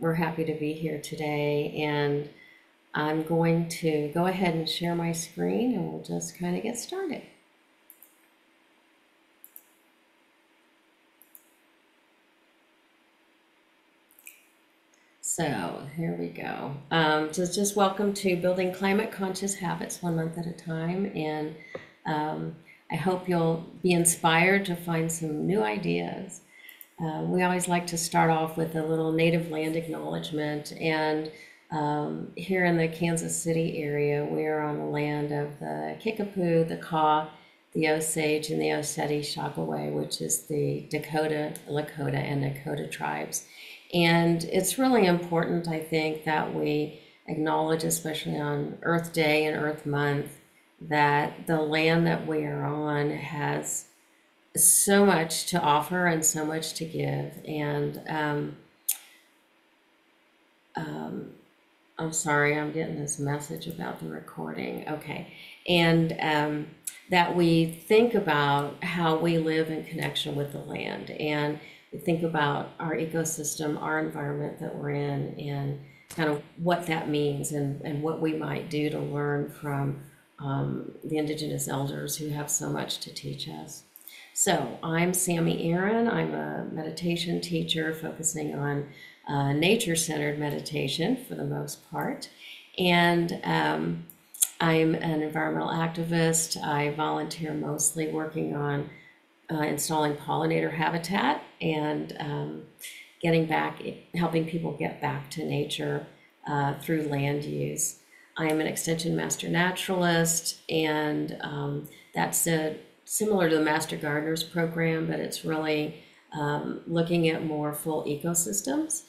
we're happy to be here today, and I'm going to go ahead and share my screen, and we'll just kind of get started. So here we go. Just welcome to Building Climate Conscious Habits One Month at a Time. And I hope you'll be inspired to find some new ideas. We always like to start off with a little native land acknowledgement. And here in the Kansas City area, we are on the land of the Kickapoo, the Kaw, the Osage, and the Oseti Shakaway, which is the Dakota, Lakota, and Nakota tribes. And it's really important, I think, that we acknowledge, especially on Earth Day and Earth Month, that the land that we are on has so much to offer and so much to give. And I'm sorry, I'm getting this message about the recording. Okay. And that we think about how we live in connection with the land, and we think about our ecosystem, our environment that we're in, and kind of what that means, and what we might do to learn from the Indigenous elders who have so much to teach us. So I'm Sami Aaron. I'm a meditation teacher focusing on nature-centered meditation for the most part. And I'm an environmental activist. I volunteer mostly working on installing pollinator habitat and getting back, helping people get back to nature through land use. I am an extension master naturalist, and that's similar to the Master Gardeners program, but it's really looking at more full ecosystems.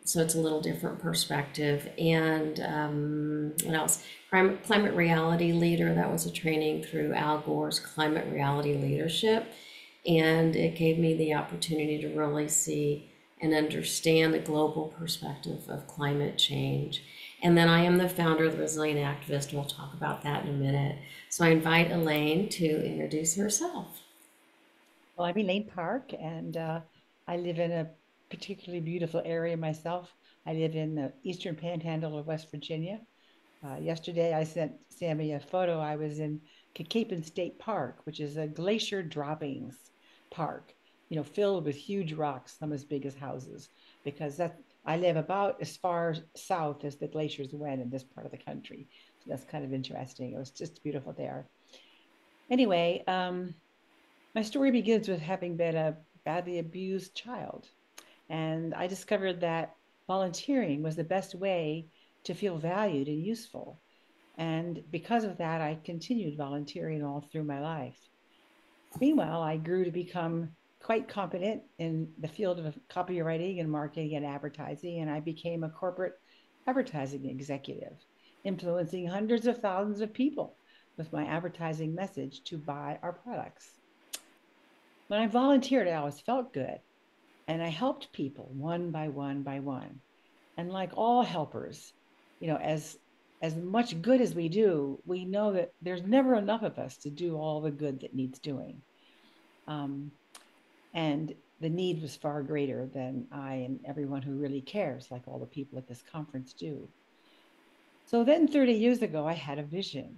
So it's a little different perspective. And what else? Climate reality leader. That was a training through Al Gore's Climate Reality Leadership. And it gave me the opportunity to really see and understand the global perspective of climate change. And then I am the founder of the Resilient Activist, and we'll talk about that in a minute. So I invite Elaine to introduce herself. Well, I'm Elaine Parke, and I live in a particularly beautiful area myself. I live in the eastern panhandle of West Virginia. Yesterday, I sent Sammy a photo. I was in Kakapo State Park, which is a glacier droppings park, filled with huge rocks, some as big as houses, because I live about as far south as the glaciers went in this part of the country. So that's kind of interesting. It was just beautiful there. Anyway, my story begins with having been a badly abused child. And I discovered that volunteering was the best way to feel valued and useful. And because of that, I continued volunteering all through my life. Meanwhile, I grew to become quite competent in the field of copywriting and marketing and advertising, and I became a corporate advertising executive, influencing hundreds of thousands of people with my advertising message to buy our products. When I volunteered, I always felt good, and I helped people one by one by one. And like all helpers, as much good as we do, we know that there's never enough of us to do all the good that needs doing. Um, and the need was far greater than I and everyone who really cares, like all the people at this conference do. So then 30 years ago, I had a vision.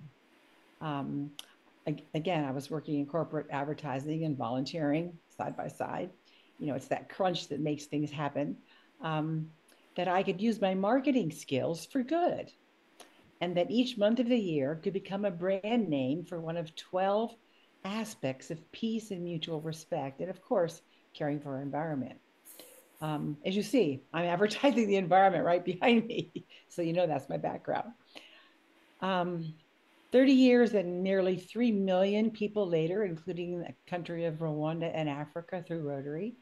Um, Again, I was working in corporate advertising and volunteering side by side. It's that crunch that makes things happen. Um, that I could use my marketing skills for good, and that each month of the year could become a brand name for one of 12 aspects of peace and mutual respect, and of course, caring for our environment. As you see, I'm advertising the environment right behind me. So, that's my background. Um, 30 years and nearly 3 million people later, including the country of Rwanda and Africa through Rotary,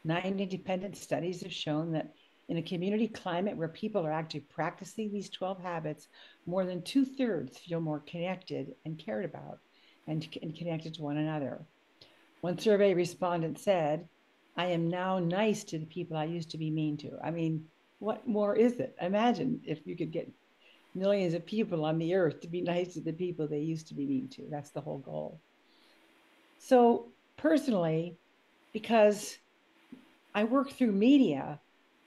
9 independent studies have shown that in a community climate where people are actually practicing these 12 habits, more than 2/3 feel more connected and cared about and connected to one another. One survey respondent said, I am now nice to the people I used to be mean to. I mean, what more is it? Imagine if you could get millions of people on the earth to be nice to the people they used to be mean to. That's the whole goal. So, personally, because I work through media,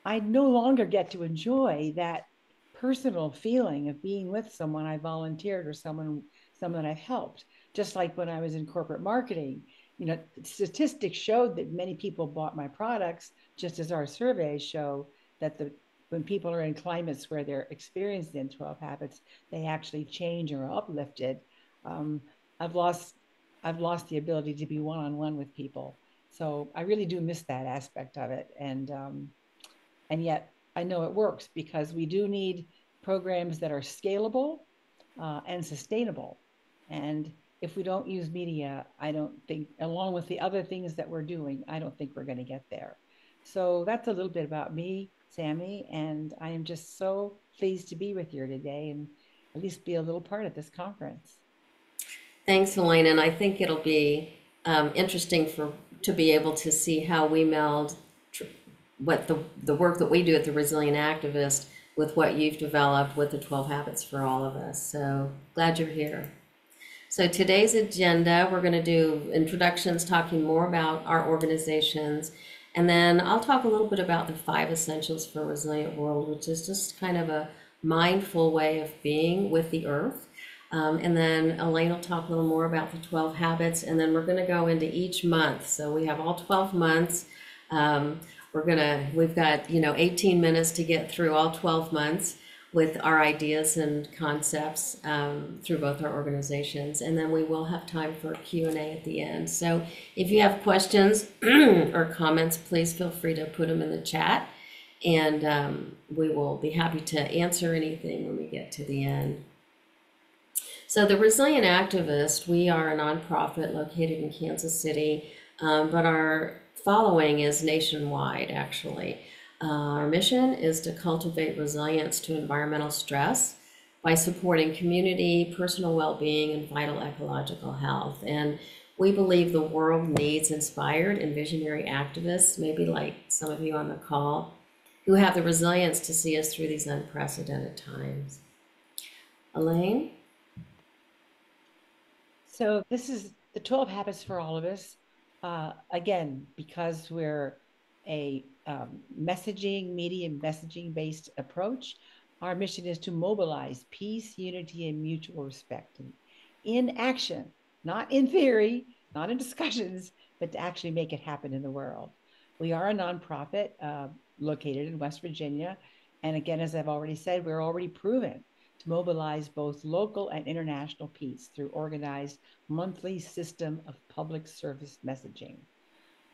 I no longer get to enjoy that personal feeling of being with someone I volunteered or someone I've helped. Just like when I was in corporate marketing, statistics showed that many people bought my products, just as our surveys show that the when people are in climates where they're experiencing 12 habits, they actually change or are uplifted. Um, I've lost I've lost the ability to be one-on-one with people. So I really do miss that aspect of it. And yet I know it works because we do need programs that are scalable and sustainable. And if we don't use media, I don't think, along with the other things that we're doing, I don't think we're going to get there. So that's a little bit about me, Sami, and I am just so pleased to be with you today and at least be a little part of this conference. Thanks, Elaine, and I think it'll be interesting to be able to see how we meld tr- what the work that we do at the Resilient Activist with what you've developed with the 12 Habits for all of us. So glad you're here. So today's agenda, we're going to do introductions, talking more about our organizations, and then I'll talk a little bit about the 5 essentials for a resilient world, which is just kind of a mindful way of being with the earth. And then Elaine will talk a little more about the 12 habits, and then we're going to go into each month. So we have all 12 months. We've got, 18 minutes to get through all 12 months with our ideas and concepts through both our organizations. And then we will have time for Q&A at the end. So if you have questions or comments, please feel free to put them in the chat. And we will be happy to answer anything when we get to the end. So the Resilient Activist, we are a nonprofit located in Kansas City, but our following is nationwide, actually. Our mission is to cultivate resilience to environmental stress by supporting community, personal well-being, and vital ecological health. And we believe the world needs inspired and visionary activists, maybe like some of you on the call, who have the resilience to see us through these unprecedented times. Elaine? So this is the 12 habits for all of us. Again, because we're a media messaging based approach, our mission is to mobilize peace, unity, and mutual respect in action, not in theory, not in discussions, but to actually make it happen in the world. We are a nonprofit located in West Virginia. And again, as I've already said, we're already proven to mobilize both local and international peace through organized monthly system of public service messaging.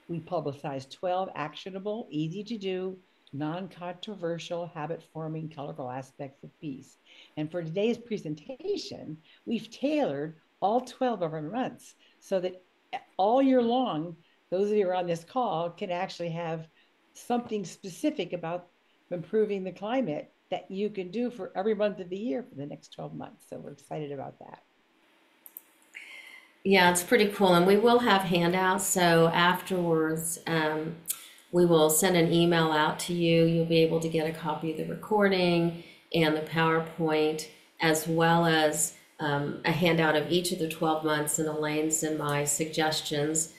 We publicize 12 actionable, easy to do, non-controversial, habit-forming, colorful aspects of peace. And for today's presentation, we've tailored all 12 of our months so that all year long, those of you who are on this call can actually have something specific about improving the climate that you can do for every month of the year for the next 12 months. So we're excited about that. Yeah, it's pretty cool. And we will have handouts. So afterwards, we will send an email out to you. You'll be able to get a copy of the recording and the PowerPoint, as well as a handout of each of the 12 months and Elaine's and my suggestions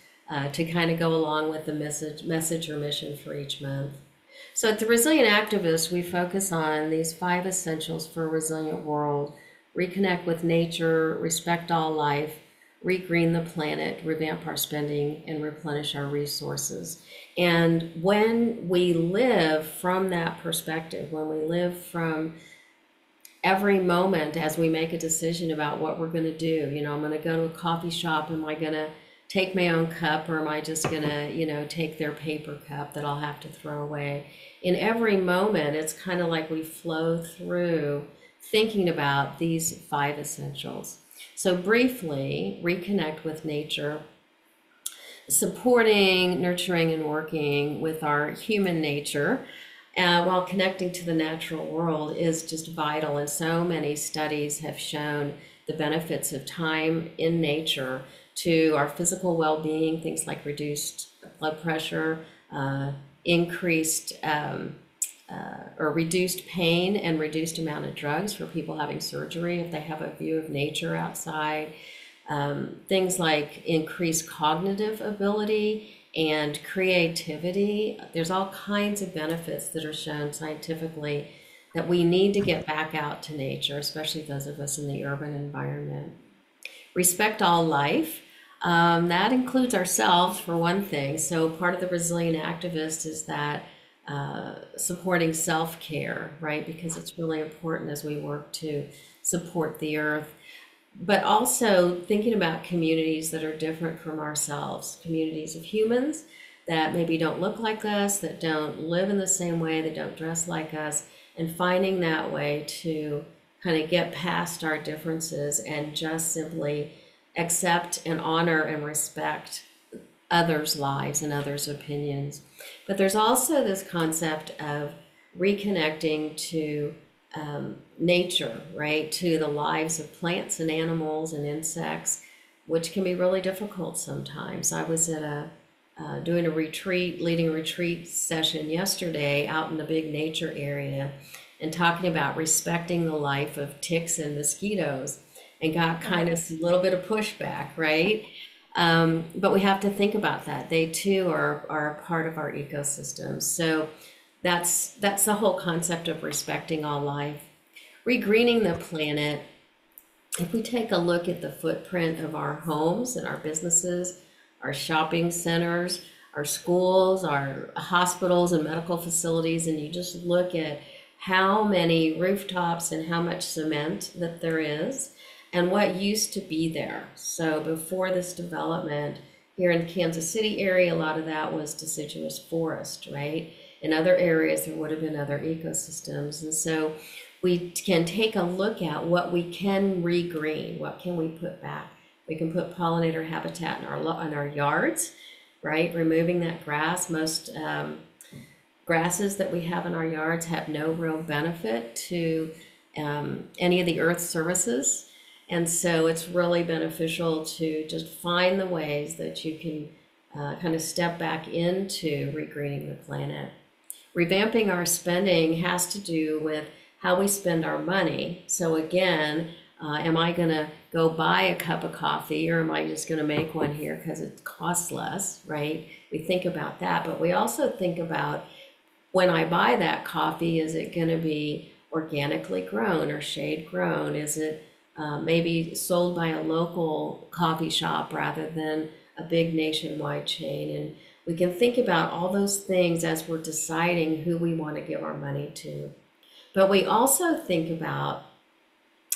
to kind of go along with the message or mission for each month. So at the Resilient Activist, we focus on these 5 essentials for a resilient world: reconnect with nature, respect all life, regreen the planet, revamp our spending, and replenish our resources. And when we live from that perspective, when we live from every moment as we make a decision about what we're going to do, I'm going to go to a coffee shop, am I going to take my own cup, or am I just going to, take their paper cup that I'll have to throw away? In every moment, it's kind of like we flow through thinking about these 5 essentials. So briefly, reconnect with nature, supporting, nurturing, and working with our human nature while connecting to the natural world is just vital. And so many studies have shown the benefits of time in nature to our physical well-being, things like reduced blood pressure, increased or reduced pain and reduced amount of drugs for people having surgery if they have a view of nature outside. Things like increased cognitive ability and creativity. There's all kinds of benefits that are shown scientifically that we need to get back out to nature, especially those of us in the urban environment. Respect all life. That includes ourselves, for one thing. So, part of the resilient activist is that supporting self care, right? Because it's really important as we work to support the earth. But also thinking about communities that are different from ourselves, communities of humans that maybe don't look like us, that don't live in the same way, that don't dress like us, and finding that way to kind of get past our differences and just simply accept and honor and respect others' lives and others' opinions. But there's also this concept of reconnecting to nature, right? To the lives of plants and animals and insects, which can be really difficult sometimes. I was at a doing a retreat, leading a retreat session yesterday out in the big nature area and talking about respecting the life of ticks and mosquitoes and got kind of a little bit of pushback, right? But we have to think about that. They too are a part of our ecosystem. So that's the whole concept of respecting all life. Regreening the planet, if we take a look at the footprint of our homes and our businesses, our shopping centers, our schools, our hospitals and medical facilities, and you just look at how many rooftops and how much cement that there is and what used to be there. So before this development here in the Kansas City area, a lot of that was deciduous forest, right? In other areas, there would have been other ecosystems. And so we can take a look at what we can regreen, what can we put back. We can put pollinator habitat in our yards, right? Removing that grass. Most grasses that we have in our yards have no real benefit to any of the earth services. And so it's really beneficial to just find the ways that you can kind of step back into regreening the planet. Revamping our spending has to do with how we spend our money. So again, am I going to go buy a cup of coffee or am I just going to make one here because it costs less, right? We think about that, but we also think about when I buy that coffee, is it going to be organically grown or shade grown? Is it maybe sold by a local coffee shop rather than a big nationwide chain? And we can think about all those things as we're deciding who we want to give our money to. But we also think about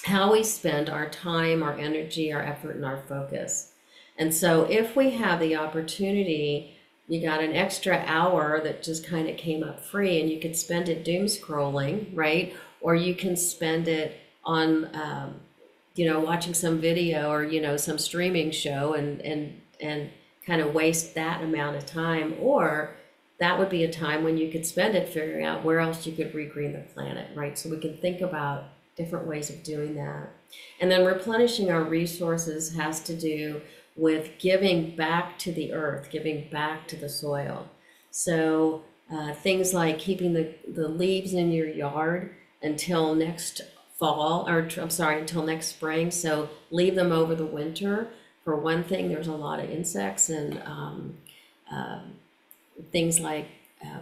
how we spend our time, our energy, our effort, and our focus. And so if we have the opportunity, you got an extra hour that just kind of came up free and you could spend it doom scrolling, right? Or you can spend it on, watching some video or, some streaming show and kind of waste that amount of time. Or that would be a time when you could spend it figuring out where else you could regreen the planet, right? So we can think about different ways of doing that. And then replenishing our resources has to do with giving back to the earth, giving back to the soil. So things like keeping the leaves in your yard until next fall, or I'm sorry, until next spring. So leave them over the winter. For one thing, there's a lot of insects and things like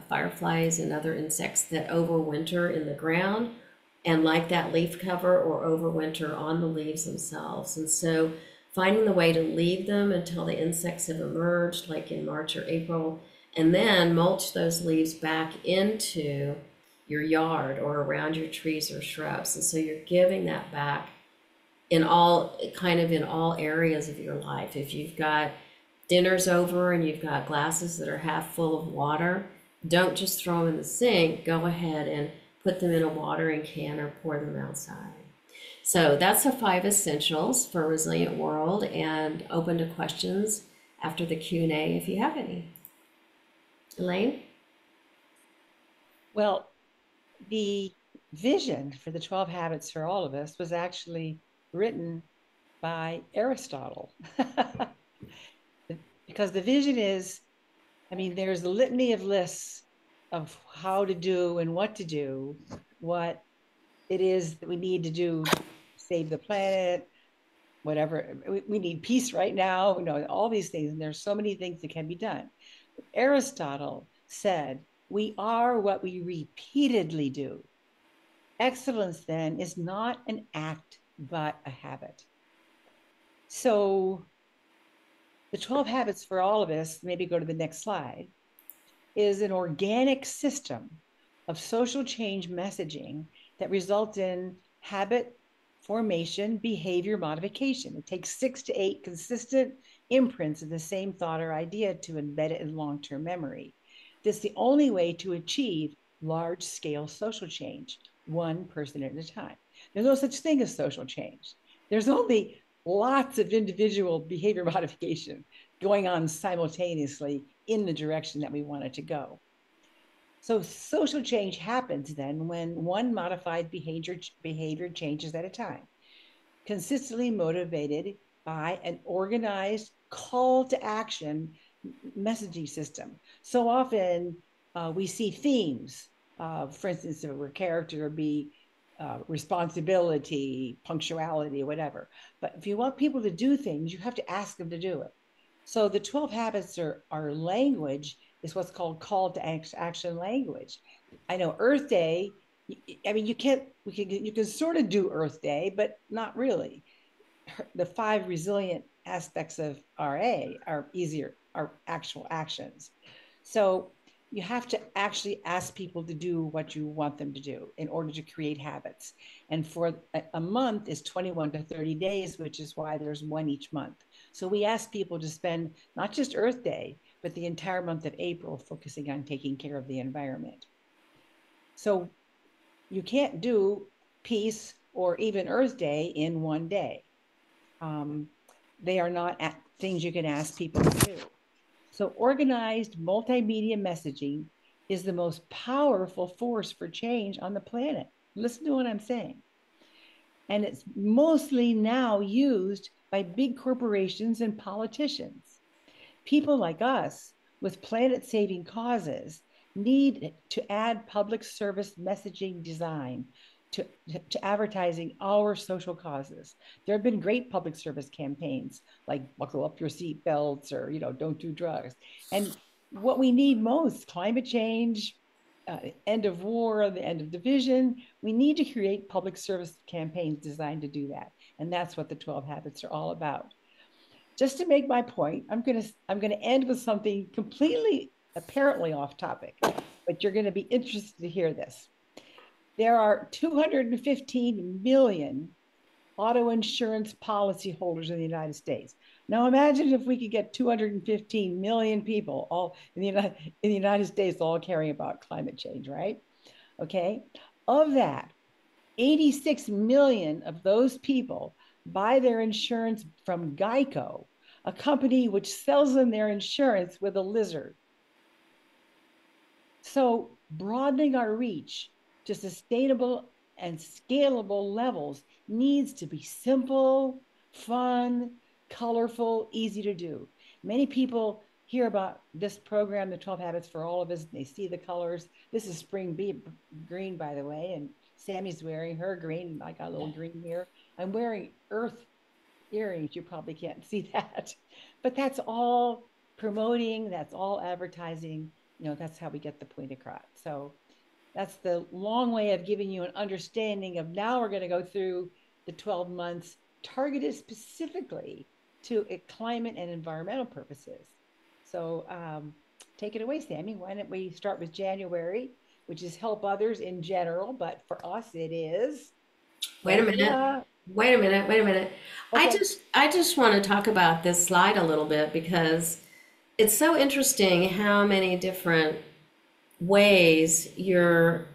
fireflies and other insects that overwinter in the ground and like that leaf cover or overwinter on the leaves themselves. And so finding the way to leave them until the insects have emerged, like in March or April, and then mulch those leaves back into your yard or around your trees or shrubs. And so you're giving that back in all areas of your life. If you've got dinner's over and you've got glasses that are half full of water, don't just throw them in the sink. Go ahead and put them in a watering can or pour them outside. So that's the 5 essentials for a resilient world, and open to questions after the Q&A if you have any. Elaine? Well, the vision for the 12 habits for all of us was actually written by Aristotle. Because the vision is, there's a litany of lists of how to do and what to do, what it is that we need to do to save the planet, whatever. We need peace right now, all these things. And there's so many things that can be done. Aristotle said, "We are what we repeatedly do." Excellence, then, is not an act, but a habit. So, the 12 habits for all of us, maybe go to the next slide, is an organic system of social change messaging that results in habit formation, behavior modification. It takes 6 to 8 consistent imprints of the same thought or idea to embed it in long term memory. This is the only way to achieve large scale social change, one person at a time. There's no such thing as social change. There's only lots of individual behavior modification going on simultaneously in the direction that we want it to go. So social change happens then when one modified behavior changes at a time, consistently motivated by an organized call to action messaging system. So often we see themes, for instance, of a character would be responsibility, punctuality, whatever. But if you want people to do things, you have to ask them to do it. So the 12 habits are language is what's called call to action language. I know Earth Day, I mean, you can sort of do Earth Day, but not really. The 5 resilient aspects of RA are easier, are actual actions. So you have to actually ask people to do what you want them to do in order to create habits. And for a month is 21 to 30 days, which is why there's one each month. So we ask people to spend not just Earth Day, but the entire month of April focusing on taking care of the environment. So you can't do peace or even Earth Day in one day. Um, they are not things you can ask people to do. So organized multimedia messaging is the most powerful force for change on the planet. Listen to what I'm saying. And it's mostly now used by big corporations and politicians. People like us with planet saving causes need to add public service messaging design to advertising our social causes. There have been great public service campaigns like buckle up your seatbelts or, don't do drugs. And what we need most, climate change, end of war, the end of division, we need to create public service campaigns designed to do that. And that's what the 12 habits are all about. Just to make my point, I'm gonna end with something completely apparently off topic, but you're gonna be interested to hear this. There are 215 million auto insurance policyholders in the United States. Now imagine if we could get 215 million people all in the United States all caring about climate change, right? Okay. Of that, 86 million of those people buy their insurance from Geico, a company which sells them their insurance with a lizard. So broadening our reach to sustainable and scalable levels needs to be simple, fun, colorful, easy to do. Many people hear about this program, the 12 Habits for All of Us, and they see the colors. This is spring green, by the way, and Sammy's wearing her green. I got a little green here. I'm wearing earth earrings. You probably can't see that, but that's all promoting, that's all advertising. That's how we get the point across. So that's the long way of giving you an understanding of now we're going to go through the 12 months targeted specifically to climate and environmental purposes. So take it away, Sammy. Why don't we start with January, which is help others in general, but for us it is. Wait a minute. Wait a minute. Wait a minute. Okay. I just want to talk about this slide a little bit because it's so interesting how many different ways you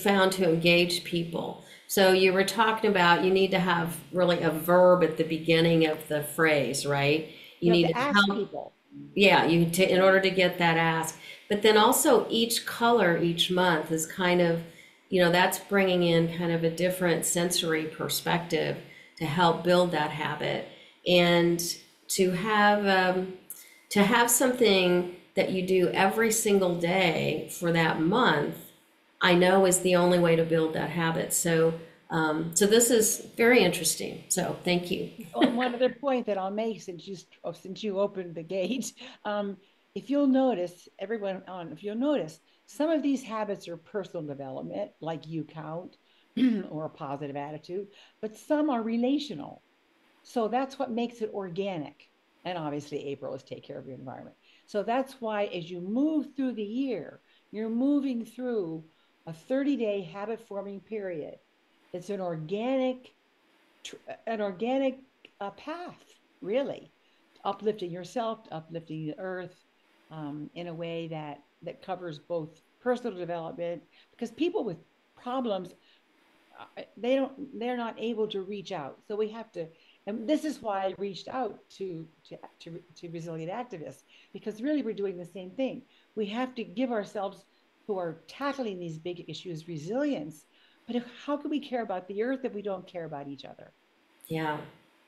found to engage people. So you were talking about you need to have really a verb at the beginning of the phrase, right? You You have need to to ask help, people. yeah, in order to get that ask. But then also each color each month is kind of, that's bringing in kind of a different sensory perspective to help build that habit. And to have to have something that you do every single day for that month, I know is the only way to build that habit. So this is very interesting. So thank you. One other point that I'll make since you opened the gate, um, if you'll notice, everyone on, if you'll notice, some of these habits are personal development, like you count or a positive attitude, but some are relational. So that's what makes it organic. And obviously, April is take care of your environment. So that's why, as you move through the year, you're moving through a 30-day habit forming period. It's an organic path, really, uplifting yourself, uplifting the earth, in a way that covers both personal development, because people with problems, they're not able to reach out, so we have to. And this is why I reached out to resilient activists, because really we're doing the same thing. We have to give ourselves, who are tackling these big issues, resilience. But how can we care about the earth if we don't care about each other? Yeah.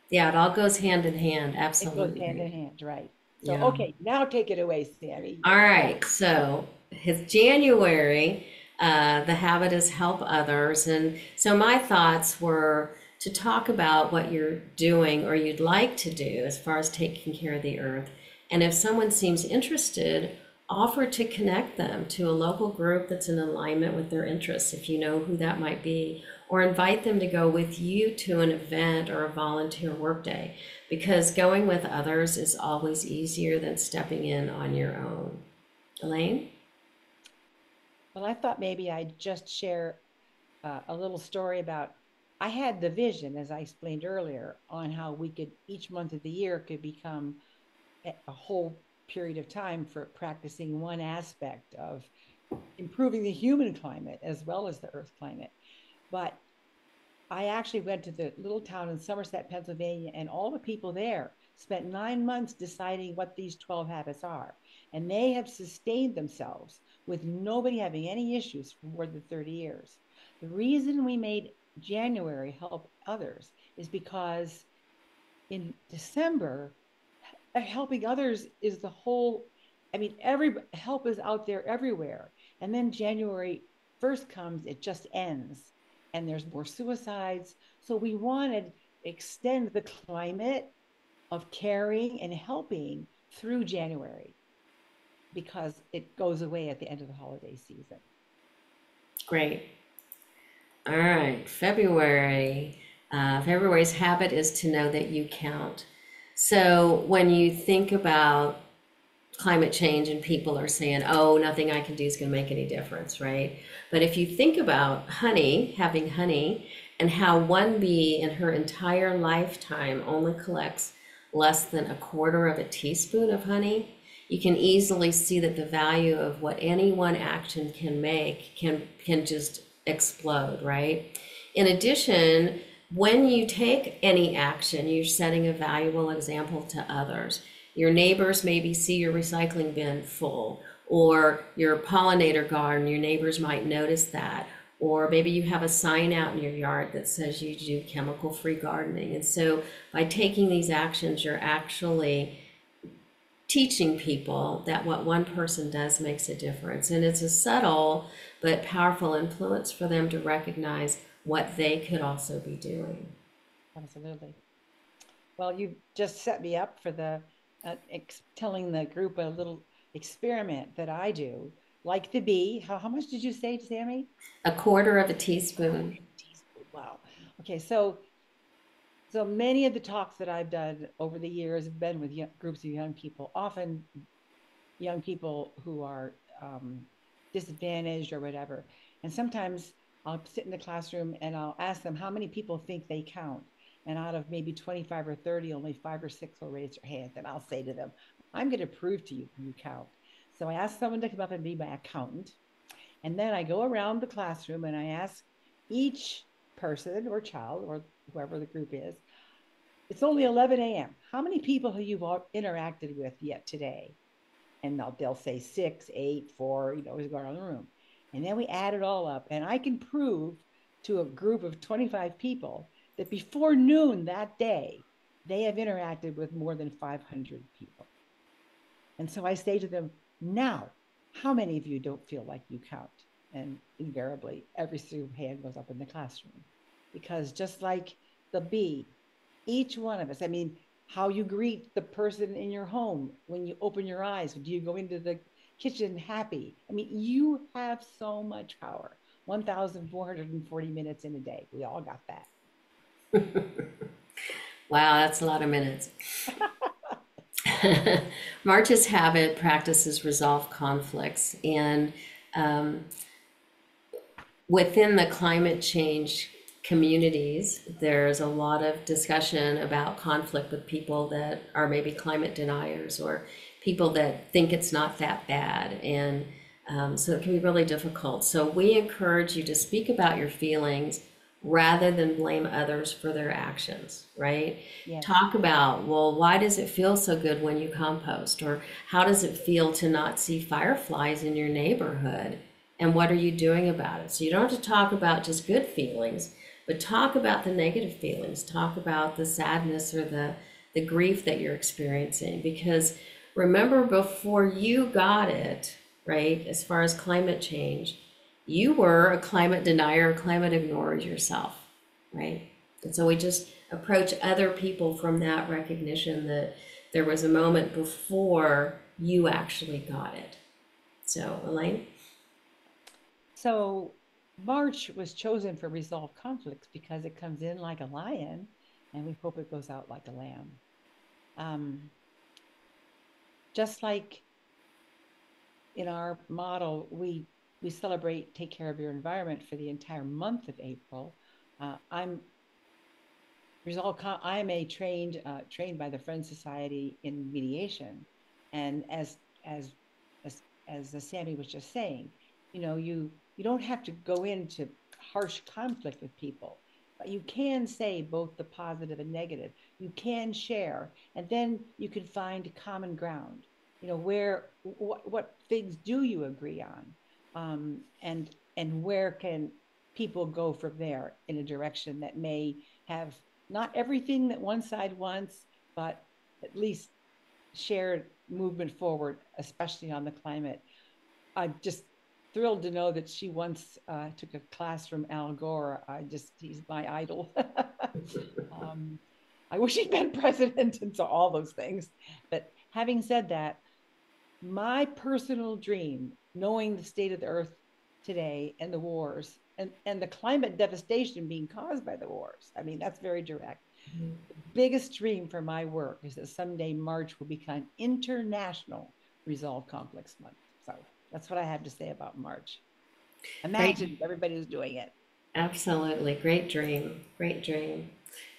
Yeah, it all goes hand in hand. It goes hand in Absolutely. hand, right? So Yeah. okay, now take it away, Sammy. All Yeah. right. So his January, the habit is help others. And so my thoughts were to talk about what you're doing or you'd like to do as far as taking care of the earth. And if someone seems interested, offer to connect them to a local group that's in alignment with their interests, if you know who that might be, or invite them to go with you to an event or a volunteer workday, because going with others is always easier than stepping in on your own. Elaine? Well, I thought maybe I'd just share a little story about. I had the vision, as I explained earlier, on how we could, each month of the year could become a whole period of time for practicing one aspect of improving the human climate as well as the earth climate. But I actually went to the little town in Somerset, Pennsylvania, and all the people there spent 9 months deciding what these 12 habits are. And they have sustained themselves with nobody having any issues for more than 30 years. The reason we made January help others is because in December, helping others is the whole. I mean, every help is out there everywhere. And then January 1st comes, it just ends. And there's more suicides. So we wanted to extend the climate of caring and helping through January, because it goes away at the end of the holiday season. Great. All right. February. February's habit is to know that you count. So when you think about climate change and people are saying, oh, nothing I can do is going to make any difference, right? But if you think about honey, having honey, and how one bee in her entire lifetime only collects less than a quarter of a teaspoon of honey, you can easily see that the value of what any one action can make can just explode, right? In addition, when you take any action, you're setting a valuable example to others. Your neighbors maybe see your recycling bin full, or your pollinator garden, your neighbors might notice that. Or maybe you have a sign out in your yard that says you do chemical-free gardening. And so by taking these actions, you're actually teaching people that what one person does makes a difference. And it's a subtle but powerful influence for them to recognize what they could also be doing. Absolutely. Well, you just set me up for the telling the group a little experiment that I do, like the bee. How much did you say, Sammy? A quarter of a A quarter teaspoon. of a teaspoon. Wow. Okay, so many of the talks that I've done over the years have been with groups of young people, often young people who are disadvantaged or whatever. And sometimes I'll sit in the classroom and I'll ask them how many people think they count. And out of maybe 25 or 30, only five or six will raise their hand. And I'll say to them, I'm going to prove to you count. So I ask someone to come up and be my accountant. And then I go around the classroom and I ask each person or child or whoever the group is, it's only 11 a.m. How many people have you interacted with yet today? And they'll say six, eight, four, we go around the room. And then we add it all up. And I can prove to a group of 25 people that before noon that day, they have interacted with more than 500 people. And so I say to them, now, how many of you don't feel like you count? And invariably, every single hand goes up in the classroom. Because just like the bee, each one of us, I mean, how you greet the person in your home when you open your eyes. Do you go into the kitchen happy? I mean, you have so much power. 1,440 minutes in a day. We all got that. Wow, that's a lot of minutes. March's habit practices resolve conflicts, and um, within the climate change communities, there's a lot of discussion about conflict with people that are maybe climate deniers or people that think it's not that bad. And so it can be really difficult. So we encourage you to speak about your feelings rather than blame others for their actions, right? Yes. Talk about, well, why does it feel so good when you compost? Or how does it feel to not see fireflies in your neighborhood? And what are you doing about it? So you don't have to talk about just good feelings, but talk about the negative feelings. Talk about the sadness or the grief that you're experiencing. Because remember, before you got it, right, as far as climate change, you were a climate denier, climate ignorer yourself, right? And so we just approach other people from that recognition that there was a moment before you actually got it. So, Elaine? So March was chosen for resolve conflicts because it comes in like a lion and we hope it goes out like a lamb. Um, just like in our model, we celebrate take care of your environment for the entire month of April. I'm I am a trained by the Friends Society in mediation, and as as as Sammy was just saying, you don't have to go into harsh conflict with people, but you can say both the positive and negative. You can share, and then you can find common ground. Where what things do you agree on, and where can people go from there in a direction that may have not everything that one side wants, but at least shared movement forward, especially on the climate. I'm just thrilled to know that she once took a class from Al Gore. He's my idol. um, I wish he'd been president and so all those things. But having said that, my personal dream, knowing the state of the earth today and the wars and the climate devastation being caused by the wars, I mean, that's very direct. The biggest dream for my work is that someday March will become International Resolve Conflicts Month. So that's what I have to say about March. Great. Imagine everybody was doing it. Absolutely. Great dream. Great dream.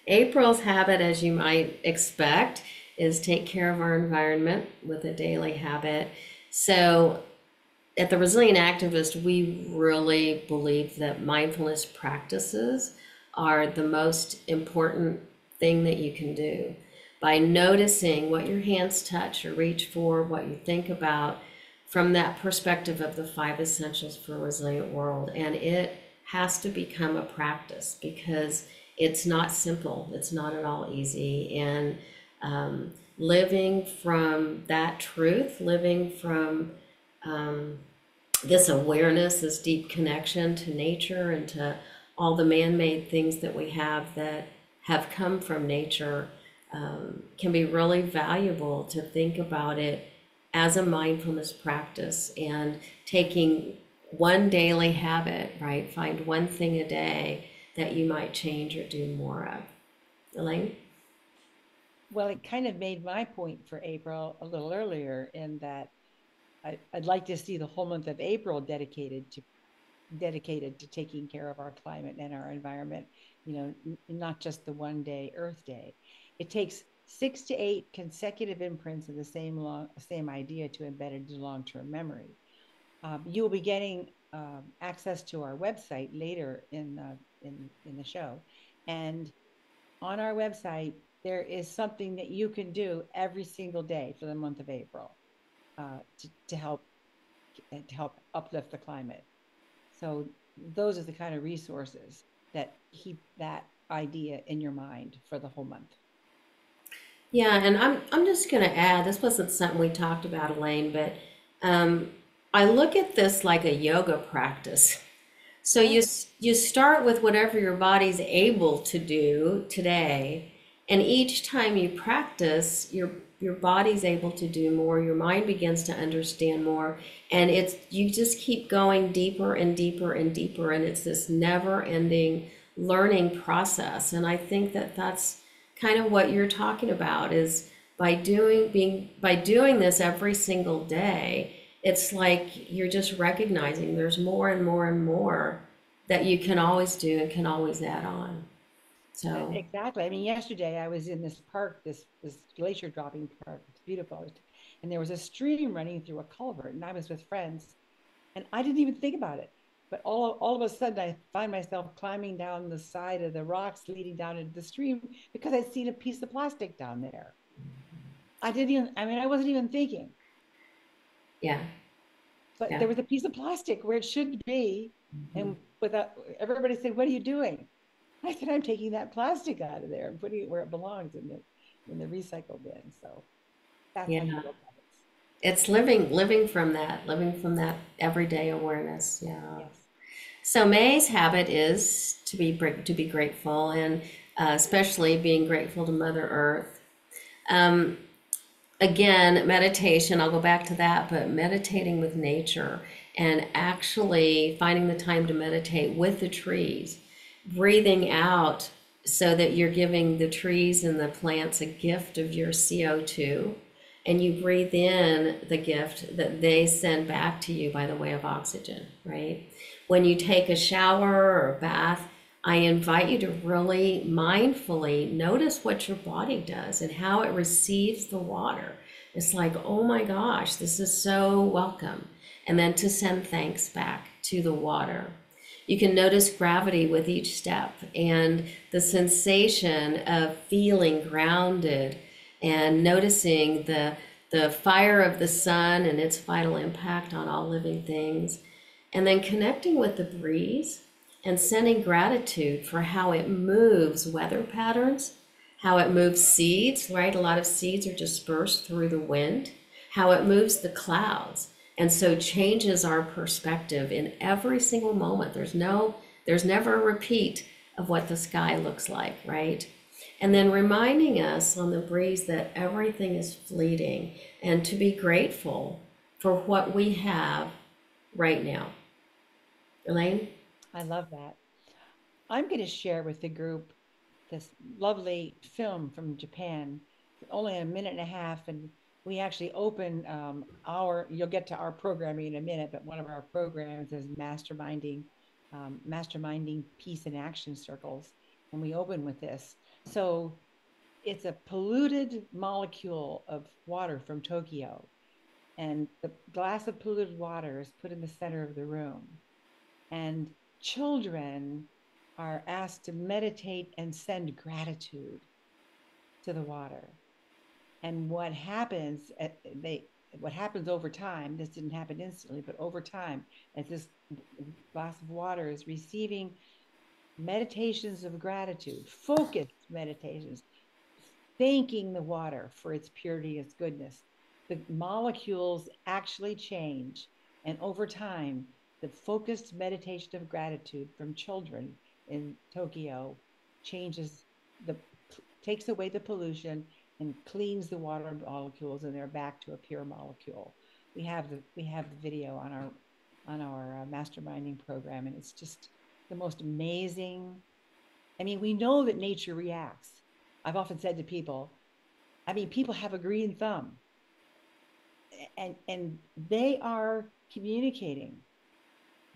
April's habit, as you might expect, is take care of our environment with a daily habit. So at the Resilient Activist, we really believe that mindfulness practices are the most important thing that you can do. By noticing what your hands touch or reach for, what you think about from that perspective of the five essentials for a resilient world. And it has to become a practice because it's not simple, it's not at all easy. And living from that truth, living from this awareness, this deep connection to nature and to all the man-made things that we have that have come from nature, can be really valuable to think about it as a mindfulness practice and taking one daily habit, right? Find one thing a day that you might change or do more of. Elaine? Well, it kind of made my point for April a little earlier in that I'd like to see the whole month of April dedicated to taking care of our climate and our environment, not just the one day Earth Day. It takes 6 to 8 consecutive imprints of the same idea to embed it into long-term memory. You will be getting access to our website later in the show, and on our website there is something that you can do every single day for the month of April to help uplift the climate. So those are the kind of resources that keep that idea in your mind for the whole month. Yeah, and I'm just going to add, this wasn't something we talked about, Elaine, but um, I look at this like a yoga practice. So Yeah. you start with whatever your body's able to do today, And each time you practice, your body's able to do more, your mind begins to understand more, and it's you just keep going deeper and deeper and deeper, and it's this never-ending learning process. And I think that that's kind of what you're talking about is by doing this every single day, it's like you're just recognizing there's more and more and more that you can always do and can always add on. So, Exactly. I mean, yesterday I was in this park, this glacier dropping park. It's beautiful. And there was a stream running through a culvert, and I was with friends, and I didn't even think about it. But all of a sudden, I find myself climbing down the side of the rocks leading down into the stream because I'd seen a piece of plastic down there. I didn't even, I mean, I wasn't even thinking, yeah, but yeah. there was a piece of plastic where it shouldn't be. Mhm. And without everybody said, "What are you doing?" I said, "I'm taking that plastic out of there and putting it where it belongs in the recycle bin." So that's how you Yeah. build habits. It's living from that everyday awareness. Yeah. Yes. So May's habit is to be grateful, and especially being grateful to Mother Earth. Um, Again, meditation, I'll go back to that, but meditating with nature and actually finding the time to meditate with the trees, breathing out so that you're giving the trees and the plants a gift of your CO2, and you breathe in the gift that they send back to you by the way of oxygen, right? When you take a shower or a bath, I invite you to really mindfully notice what your body does and how it receives the water. It's like, oh my gosh, this is so welcome. And then to send thanks back to the water. You can notice gravity with each step and the sensation of feeling grounded and noticing the fire of the sun and its vital impact on all living things. And then connecting with the breeze and sending gratitude for how it moves weather patterns, how it moves seeds, right? A lot of seeds are dispersed through the wind, how it moves the clouds. And so changes our perspective in every single moment. There's never a repeat of what the sky looks like, right? And then reminding us on the breeze that everything is fleeting and to be grateful for what we have right now. Elaine? I love that. I'm going to share with the group this lovely film from Japan. It's only a minute and a half, and we actually open you'll get to our programming in a minute, but one of our programs is masterminding peace and action circles. And we open with this. So it's a polluted molecule of water from Tokyo. And the glass of polluted water is put in the center of the room. And children are asked to meditate and send gratitude to the water. And what happens over time, this didn't happen instantly, but over time, as this glass of water is receiving meditations of gratitude, focused meditations, thanking the water for its purity, its goodness, the molecules actually change. And over time, the focused meditation of gratitude from children in Tokyo changes the takes away the pollution and cleans the water molecules, and they're back to a pure molecule. We have the video on our masterminding program, and it's just the most amazing. I mean, we know that nature reacts. I've often said to people, I mean, people have a green thumb, and they are communicating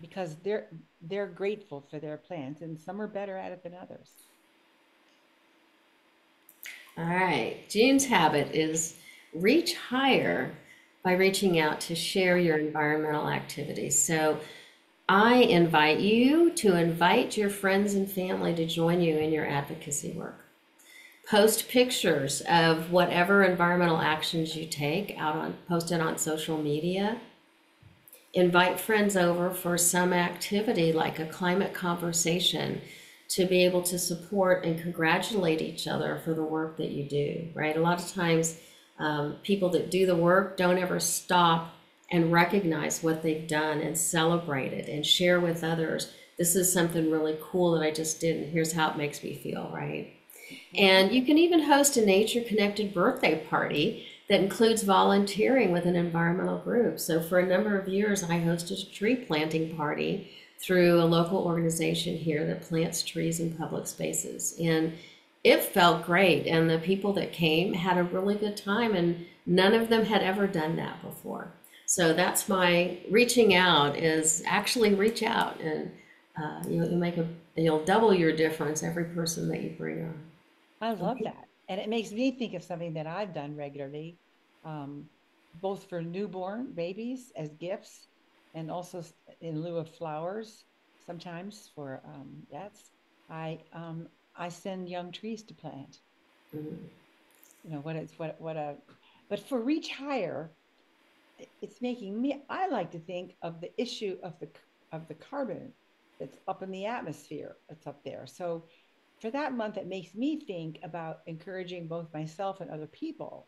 because they're grateful for their plants, and some are better at it than others. All right. June's habit is reach higher by reaching out to share your environmental activities. So I invite you to invite your friends and family to join you in your advocacy work. Post pictures of whatever environmental actions you take post it on social media. Invite friends over for some activity like a climate conversation to be able to support and congratulate each other for the work that you do, right? A lot of times, people that do the work don't ever stop and recognize what they've done and celebrate it and share with others. This is something really cool that I just did, and here's how it makes me feel, right? Mhm. And you can even host a nature connected birthday party that includes volunteering with an environmental group. So, for a number of years, I hosted a tree planting party through a local organization here that plants trees in public spaces. And it felt great. And the people that came had a really good time, and none of them had ever done that before. So, that's my reaching out is actually reach out and you'll double your difference every person that you bring on. I love that. And it makes me think of something that I've done regularly, um, both for newborn babies as gifts and also in lieu of flowers, sometimes for deaths. I send young trees to plant. Mhm. You know, what a, but for Reach Higher, it's making me, I like to think of the issue of the carbon that's up in the atmosphere that's up there. So for that month, it makes me think about encouraging both myself and other people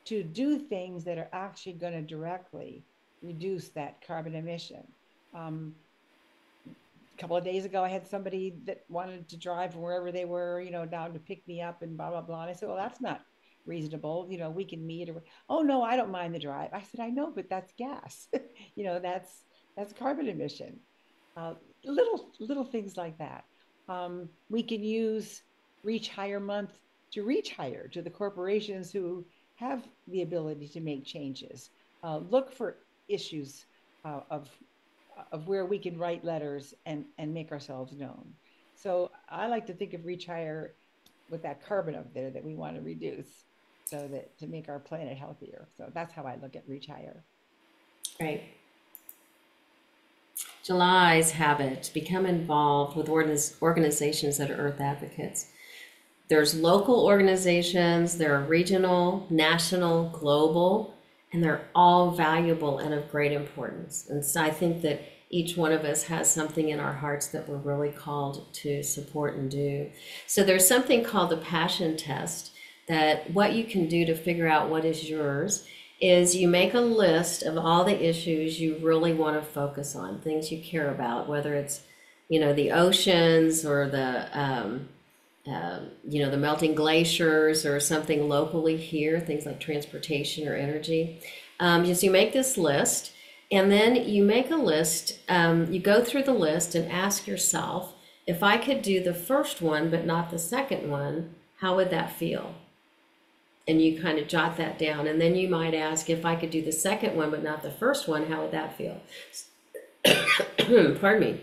to do things that are actually going to directly reduce that carbon emission. Um, a couple of days ago, I had somebody that wanted to drive from wherever they were, you know, down to pick me up and blah, blah, blah. And I said, well, that's not reasonable. You know, we can meet or, oh, no, I don't mind the drive. I said, I know, but that's gas. You know, that's carbon emission. Uh, little things like that. We can use Reach Higher Month to reach higher to the corporations who have the ability to make changes. Look for issues of where we can write letters and make ourselves known. So I like to think of Reach Higher with that carbon up there that we want to reduce so that to make our planet healthier. So that's how I look at Reach Higher. Right. July's habit, become involved with organizations that are Earth advocates. There's local organizations, there are regional, national, global, and they're all valuable and of great importance. And so I think that each one of us has something in our hearts that we're really called to support and do. So there's something called the passion test, that what you can do to figure out what is yours is you make a list of all the issues you really want to focus on, things you care about, whether it's, the oceans or the melting glaciers or something locally here, things like transportation or energy. Just you make this list, and then you make a list. You go through the list and ask yourself, if I could do the first one but not the second one, how would that feel? And you kind of jot that down. And then you might ask, if I could do the second one but not the first one, how would that feel? Pardon me.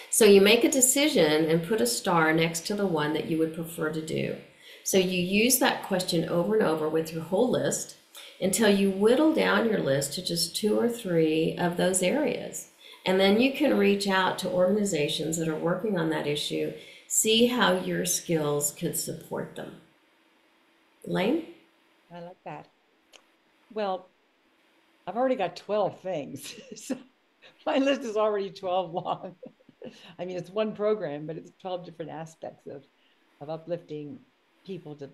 So you make a decision and put a star next to the one that you would prefer to do. So you use that question over and over with your whole list until you whittle down your list to just two or three of those areas. And then you can reach out to organizations that are working on that issue, see how your skills could support them. Elaine? I like that. Well, I've already got 12 things. So my list is already 12 long. I mean, it's one program, but it's 12 different aspects of uplifting people to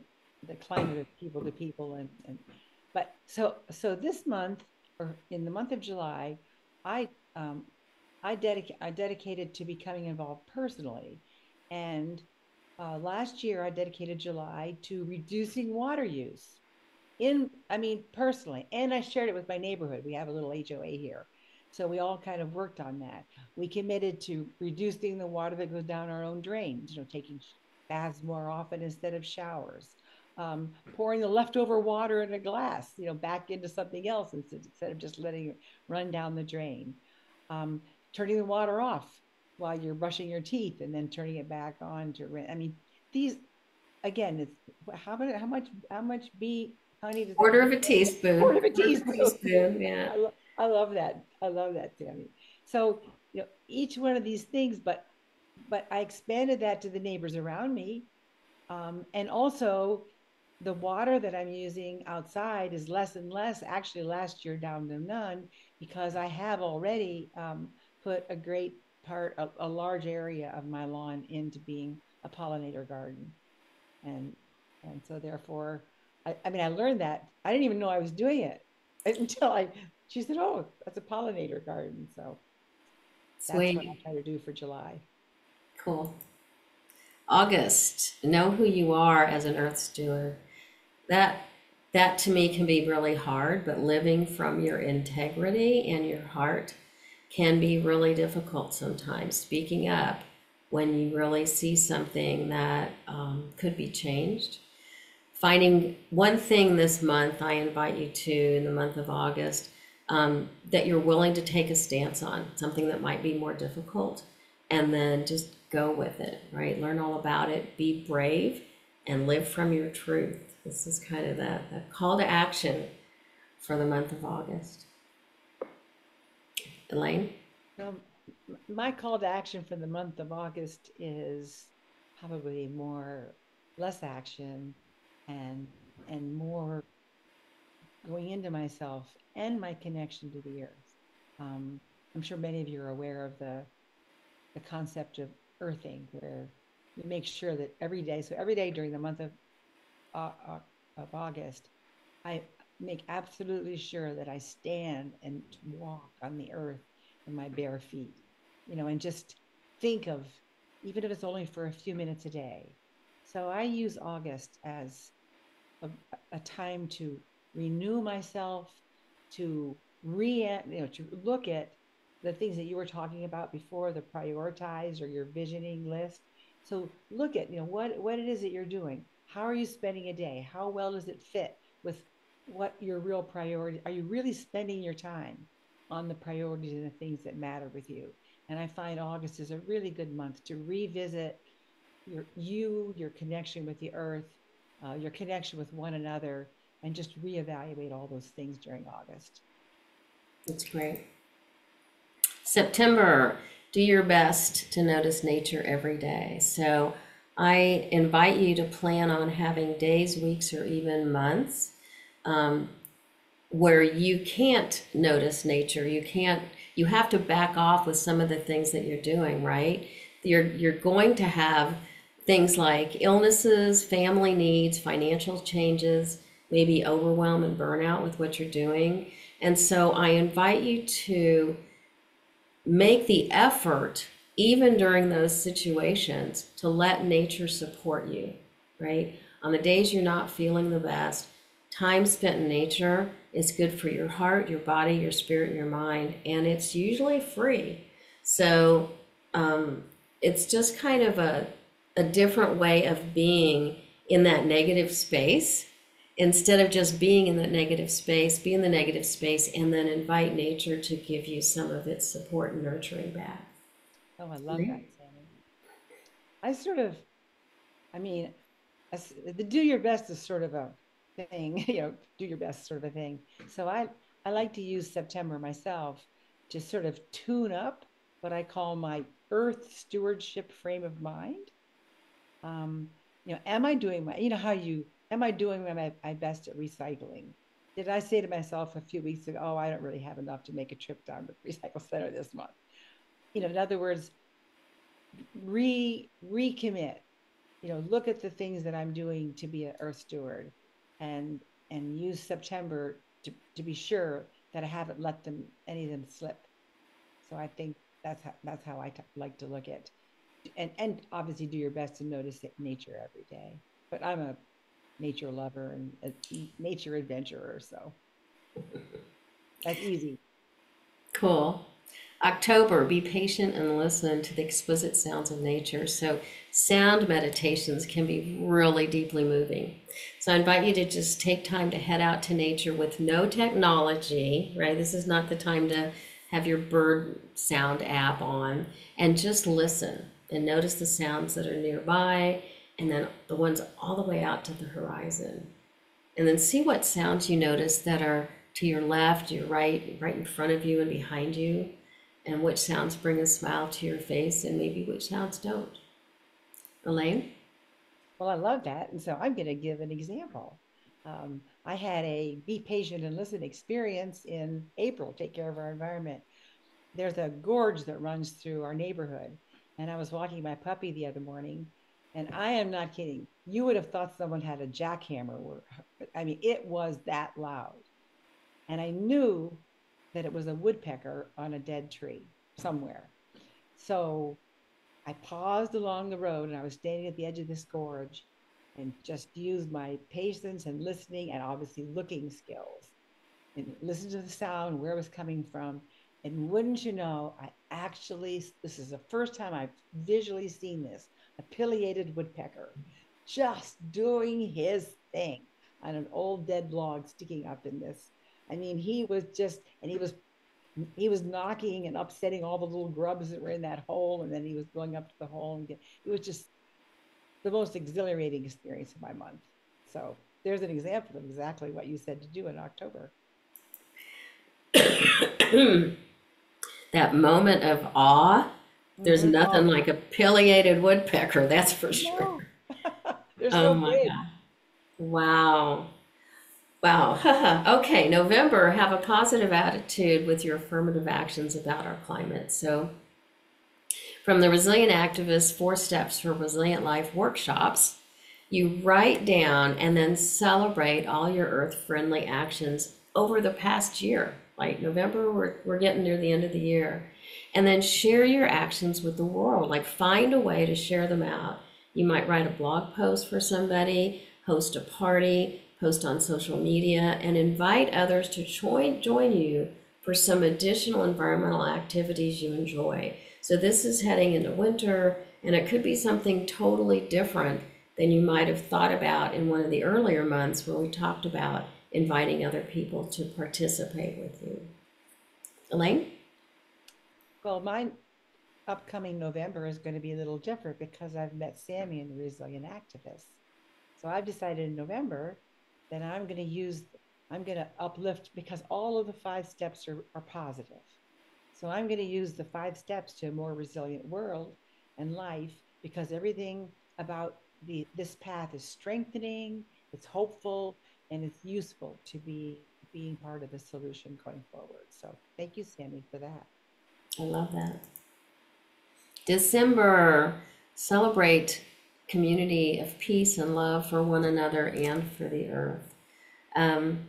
the climate of people to people. But so this month or in the month of July, I, um, I dedicated to becoming involved personally. And last year I dedicated July to reducing water use I mean, personally, and I shared it with my neighborhood. We have a little HOA here. So we all kind of worked on that. We committed to reducing the water that goes down our own drains, you know, taking baths more often instead of showers, pouring the leftover water in a glass, you know, back into something else instead of just letting it run down the drain, um, turning the water off while you're brushing your teeth and then turning it back on to rinse. I mean, these again, it's how much be honey does that Quarter make? of a teaspoon. Quarter of a Quarter of a teaspoon. teaspoon, yeah. I love that. I love that, Tammy. So, you know, each one of these things, but I expanded that to the neighbors around me. And also the water that I'm using outside is less and less, actually last year down to none, because I have already put a great a large area of my lawn into being a pollinator garden. And so therefore I mean I learned that I didn't even know I was doing it until I she said, oh, that's a pollinator garden. So that's what I Sweet. try to do for July. Cool. August, know who you are as an earth steward. That that to me can be really hard, but living from your integrity and your heart can be really difficult sometimes. Speaking up when you really see something that could be changed. Finding one thing this month, I invite you to in the month of August, that you're willing to take a stance on, something that might be more difficult, and then just go with it, right? Learn all about it, be brave, and live from your truth. This is kind of the call to action for the month of August. Elaine? Um, my call to action for the month of August is probably more less action and more going into myself and my connection to the earth. Um, I'm sure many of you are aware of the concept of earthing, where you make sure that every day, so every day during the month uh, uh, of August, I make absolutely sure that I stand and walk on the earth in my bare feet, and just think of, even if it's only for a few minutes a day. So I use August as a, a time to renew myself, to to look at the things that you were talking about before, the prioritize or your visioning list. So look at, what it is that you're doing. How are you spending a day? How well does it fit with what your real priority? Are you really spending your time on the priorities and the things that matter with you? And I find August is a really good month to revisit your connection with the earth, your connection with one another, and just reevaluate all those things during August. That's great. September, do your best to notice nature every day. So I invite you to plan on having days, weeks, or even months um, where you can't notice nature. You have to back off with some of the things that you're doing, right? You're going to have things like illnesses, family needs, financial changes, maybe overwhelm and burnout with what you're doing. And so I invite you to make the effort, even during those situations, to let nature support you, right? On the days you're not feeling the best, time spent in nature is good for your heart, your body, your spirit, and your mind, and it's usually free. So it's just kind of a different way of being in that negative space. Instead of just being in that negative space, be in the negative space and then invite nature to give you some of its support and nurturing back. Oh, I love that, Right. Sammy. I sort of, I mean, the do your best is sort of a thing, do your best sort of a thing. So I like to use September myself to sort of tune up what I call my earth stewardship frame of mind. um, am I doing how am I doing my best at recycling? Did I say to myself a few weeks ago, oh, I don't really have enough to make a trip down to the recycle center this month? In other words, recommit, look at the things that I'm doing to be an earth steward, and use September to be sure that I haven't let any of them slip. So I think that's how like to look at, and obviously do your best to notice nature every day. But I'm a nature lover and a nature adventurer, so that's easy. Cool. October, be patient and listen to the exquisite sounds of nature. So, sound meditations can be really deeply moving. So, I invite you to just take time to head out to nature with no technology, right? This is not the time to have your bird sound app on, and just listen and notice the sounds that are nearby and then the ones all the way out to the horizon. And then see what sounds you notice that are to your left, your right, right in front of you and behind you, and which sounds bring a smile to your face and maybe which sounds don't. Elaine? Well, I love that, and so I'm going to give an example. I had a be patient and listen experience in April. Take care of our environment. There's a gorge that runs through our neighborhood, and I was walking my puppy the other morning, and I am not kidding. You would have thought someone had a jackhammer. I mean, it was that loud. And I knew that it was a woodpecker on a dead tree somewhere. So I paused along the road and I was standing at the edge of this gorge and just used my patience and listening and obviously looking skills and listened to the sound, where it was coming from. And wouldn't you know, I actually, this is the first time I've visually seen this, a pileated woodpecker just doing his thing on an old dead log sticking up in this. I mean, he was just, and he was knocking and upsetting all the little grubs that were in that hole, and then he was going up to the hole and it was just the most exhilarating experience of my month. So there's an example of exactly what you said to do in October. That moment of awe, there's Mm-hmm. nothing Oh, like a pileated woodpecker, that's for sure. no, they're Oh so my big. God. Wow. Wow. Okay, November, have a positive attitude with your affirmative actions about our climate. So, from the Resilient Activist Four Steps for Resilient Life workshops, you write down and then celebrate all your earth friendly actions over the past year. Like November, we're getting near the end of the year. And then share your actions with the world. Like find a way to share them out. You might write a blog post for somebody, host a party, post on social media, and invite others to join you for some additional environmental activities you enjoy. So this is heading into winter, and it could be something totally different than you might have thought about in one of the earlier months where we talked about inviting other people to participate with you. Elaine? Well, my upcoming November is going to be a little different because I've met Sammy and the Resilient Activists. So I've decided in November that I'm going to uplift because all of the 5 steps are positive. So I'm going to use the 5 steps to a more resilient world and life because everything about this path is strengthening, it's hopeful, and it's useful to be being part of the solution going forward. So thank you, Sammy, for that. I love that. December, celebrate community of peace and love for one another and for the earth. Um,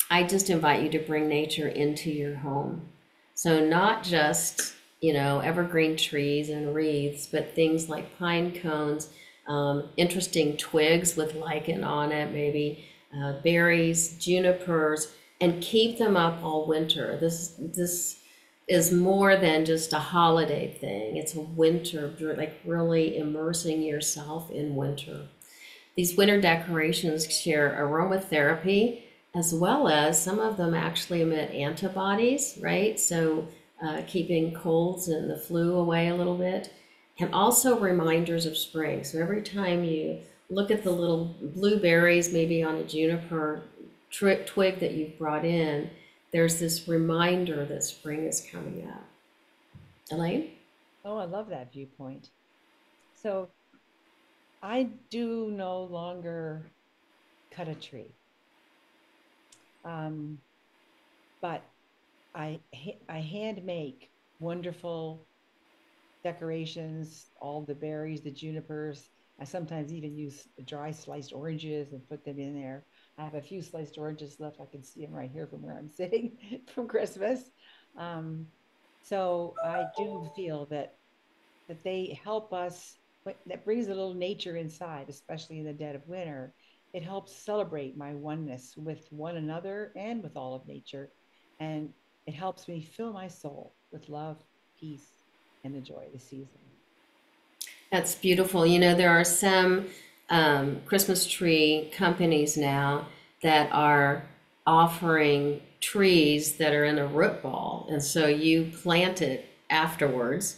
I just invite you to bring nature into your home. So not just, evergreen trees and wreaths, but things like pine cones, interesting twigs with lichen on it, maybe berries, junipers, and keep them up all winter. This is more than just a holiday thing. It's a winter, like really immersing yourself in winter. These winter decorations share aromatherapy as well as some of them actually emit antibodies, right? So keeping colds and the flu away a little bit, and also reminders of spring. So every time you look at the little blueberries, maybe on a juniper twig that you've brought in, there's this reminder that spring is coming up. Elaine? Oh, I love that viewpoint. So I do no longer cut a tree, um, but I hand make wonderful decorations, all the berries, the junipers. I sometimes even use dry sliced oranges and put them in there. I have a few sliced oranges left. I can see them right here from where I'm sitting from Christmas. Um, so I do feel that they help us. That brings a little nature inside, especially in the dead of winter. It helps celebrate my oneness with one another and with all of nature, and it helps me fill my soul with love, peace, and the joy of the season. That's beautiful. There are some Christmas tree companies now that are offering trees that are in a root ball. And so you plant it afterwards,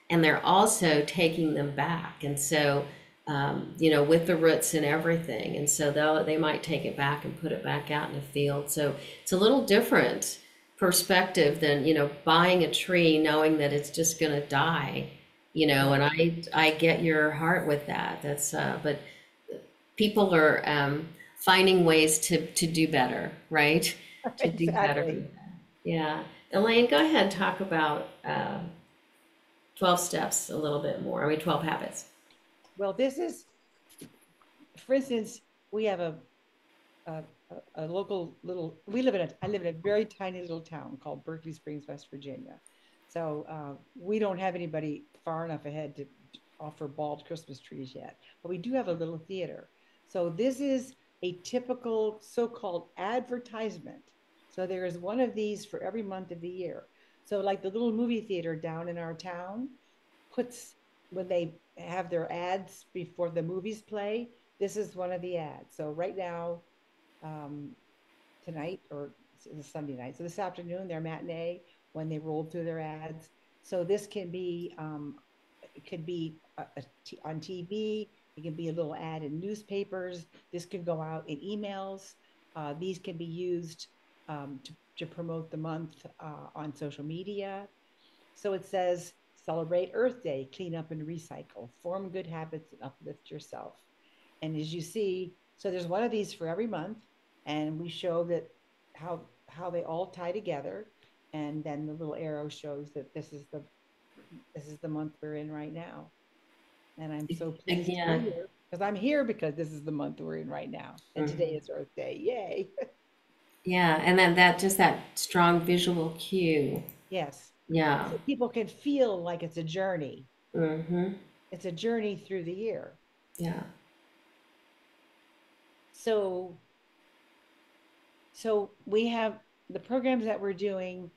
and they're also taking them back. And so, with the roots and everything. And so they might take it back and put it back out in the field. So it's a little different perspective than, buying a tree knowing that it's just going to die, and Right. I get your heart with that. But people are finding ways to do better, right? To do better Exactly. with that. Yeah. Elaine, go ahead and talk about 12 steps a little bit more. 12 habits. Well, this is, for instance, we have a, a local little. I live in a very tiny little town called Berkeley Springs, West Virginia. So we don't have anybody far enough ahead to offer bald Christmas trees yet, but we do have a little theater. So this is a typical so-called advertisement. So there is one of these for every month of the year. So like the little movie theater down in our town puts when they have their ads before the movies play, this is one of the ads. So right now, um, tonight or it's Sunday night. So this afternoon, their matinee when they rolled through their ads. So this can be it could be on TV. It can be a little ad in newspapers. This can go out in emails. These can be used to promote the month on social media. So it says celebrate Earth Day, clean up and recycle, form good habits and uplift yourself. And as you see, so there's one of these for every month, and we show that how they all tie together, and then the little arrow shows that this is the month we're in right now. And I'm so pleased to be Again, here because I'm here because this is the month we're in right now, and today mhm. is Earth Day. Yay! Yeah, and then that just that strong visual cue. Yes, Yeah. so people can feel like it's a journey. Mm-hmm. It's a journey through the year. Yeah. So so we have the programs that we're doing.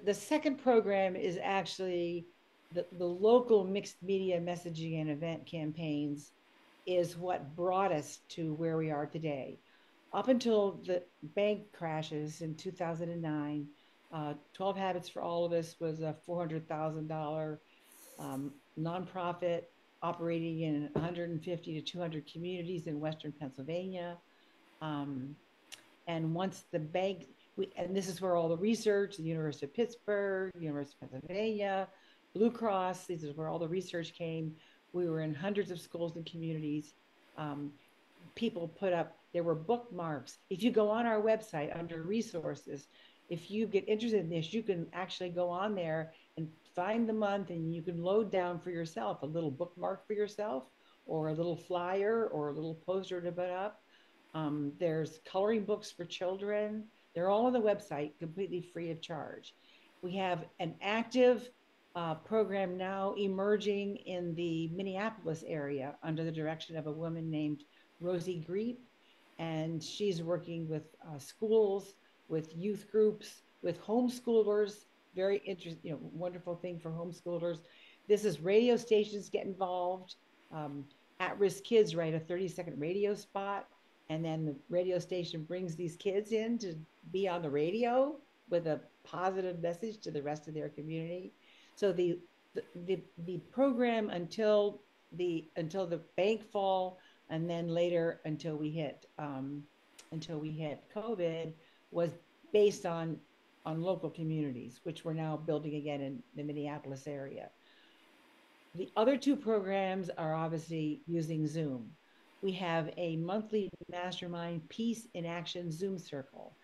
The second program is actually the local mixed media messaging and event campaigns is what brought us to where we are today. Up until the bank crashes in 2009, 12 Habits for All of Us was a $400,000 nonprofit operating in 150 to 200 communities in Western Pennsylvania. Um, and once the bank, and this is where all the research, the University of Pittsburgh, University of Pennsylvania, Blue Cross, this is where all the research came. We were in hundreds of schools and communities. Um, People put up, there were bookmarks. If you go on our website under resources, if you get interested in this, you can actually go on there and find the month and you can load down for yourself a little bookmark for yourself or a little flyer or a little poster to put up. There's coloring books for children. They're all on the website, completely free of charge. We have an active program now emerging in the Minneapolis area under the direction of a woman named Rosie Greep. And she's working with schools, with youth groups, with homeschoolers. Very interesting, wonderful thing for homeschoolers. This is radio stations get involved. Um, At-risk kids write a 30-second radio spot, and then the radio station brings these kids in to be on the radio with a positive message to the rest of their community. So the program until the bank fall, and then later until we hit COVID was based on local communities, which we're now building again in the Minneapolis area. The other two programs are obviously using Zoom. We have a monthly mastermind peace in action Zoom circle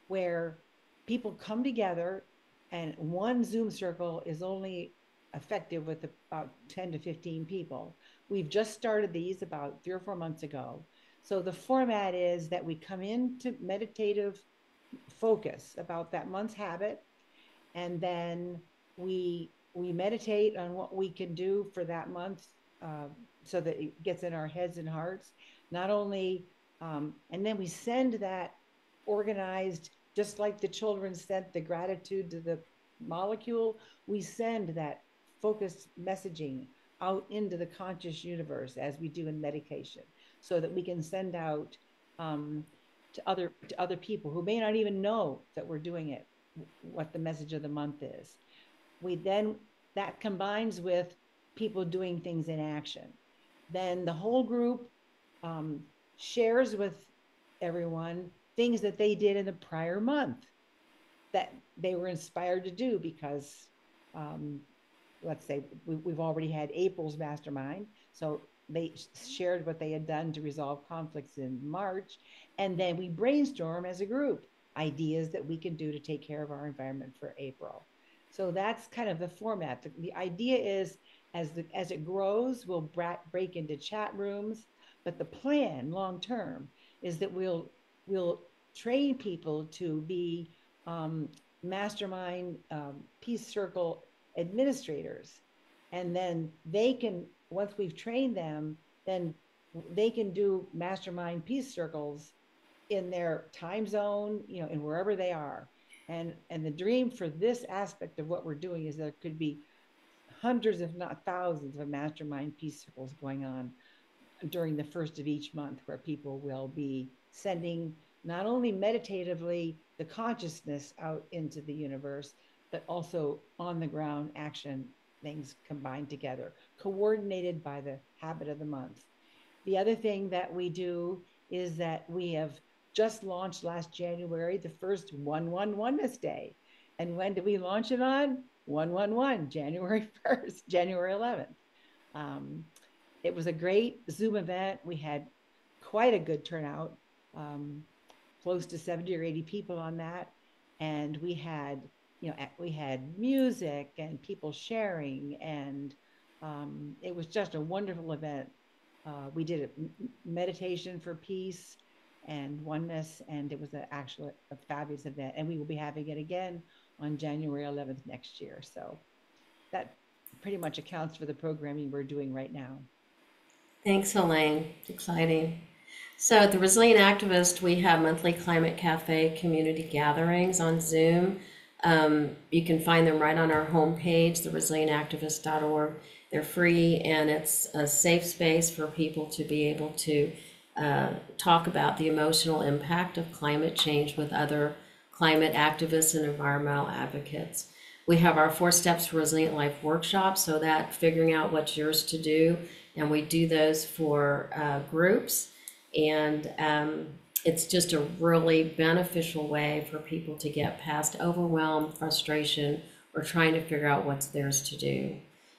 where people come together, and one Zoom circle is only effective with about 10 to 15 people. We've just started these about 3 or 4 months ago. So the format is that we come into meditative focus about that month's habit, and then we meditate on what we can do for that month, uh, so that it gets in our heads and hearts. Not only, and then we send that organized, just like the children sent the gratitude to the molecule. We send that focused messaging out into the conscious universe as we do in medication, so that we can send out to other people who may not even know that we're doing it, what the message of the month is. We then, that combines with people doing things in action. Then the whole group um, shares with everyone things that they did in the prior month that they were inspired to do because, um, let's say we've already had April's mastermind. So they shared what they had done to resolve conflicts in March. And then we brainstorm as a group ideas that we can do to take care of our environment for April. So that's kind of the format. The idea is as it grows, we'll break into chat rooms. But the plan long term is that we'll train people to be mastermind peace circle administrators, And then they can, once we've trained them, then they can do mastermind peace circles in their time zone, and wherever they are. And the dream for this aspect of what we're doing is there could be hundreds, if not thousands, of mastermind peace circles going on during the first of each month, where people will be sending not only meditatively the consciousness out into the universe, but also on the ground action things combined together, coordinated by the habit of the month. The other thing that we do is that we have just launched last January the first 1-1 Oneness Day. And when did we launch it on? 1-1-1, January 1st, January 11th. Um, it was a great Zoom event. We had quite a good turnout, um, close to 70 or 80 people on that. And we had music and people sharing, and it was just a wonderful event. We did a meditation for peace and oneness, and it was actually a fabulous event. And we will be having it again on January 11th next year. So that pretty much accounts for the programming we're doing right now. Thanks, Elaine. It's exciting. So at the Resilient Activist, we have monthly Climate Cafe community gatherings on Zoom. You can find them right on our homepage, theresilientactivist.org. They're free, and it's a safe space for people to be able to talk about the emotional impact of climate change with other climate activists and environmental advocates. We have our 4 Steps to Resilient Life workshop, so that figuring out what's yours to do, and we do those for groups. And it's just a really beneficial way for people to get past overwhelm, frustration, or trying to figure out what's theirs to do.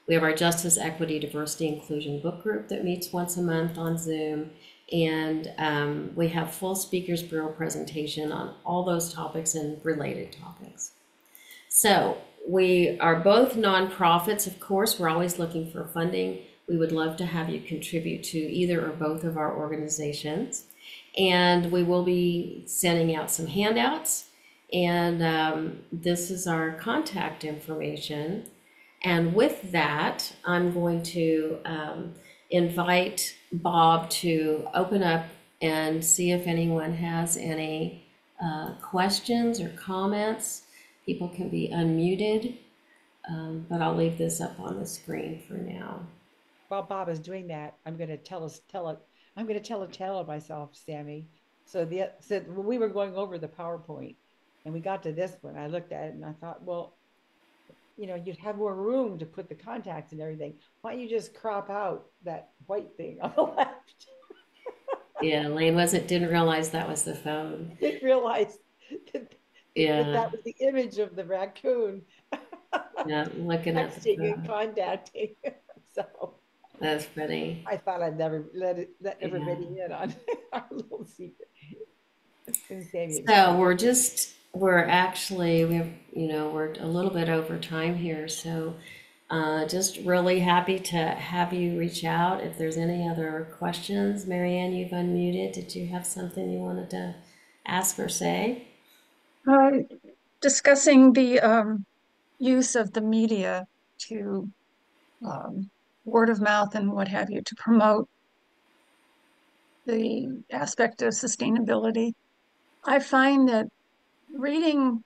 We have our Justice, Equity, Diversity, Inclusion book group that meets once a month on Zoom. And we have full Speakers Bureau presentation on all those topics and related topics. So we are both nonprofits, of course. We're always looking for funding. We would love to have you contribute to either or both of our organizations. And we will be sending out some handouts. And this is our contact information. And with that, I'm going to invite Bob to open up and see if anyone has any questions or comments. People can be unmuted, but I'll leave this up on the screen for now. While Bob is doing that, I'm going to tell a tale of myself, Sammy. So when we were going over the PowerPoint and we got to this one, I looked at it and I thought, well, you'd have more room to put the contacts and everything. Why don't you just crop out that white thing on the left? Yeah, Elaine didn't realize that was the phone. Didn't realize that, Yeah, that was the image of the raccoon yeah, looking at the texting and phone. contacting. So That's funny. I thought I'd never let Yeah. everybody in on our little secret. And Sammy, So we're actually, we're a little bit over time here. So just really happy to have you reach out. If there's any other questions, Marianne, you've unmuted. Did you have something you wanted to ask or say? Uh, discussing the use of the media to um, word of mouth and what have you to promote the aspect of sustainability. I find that reading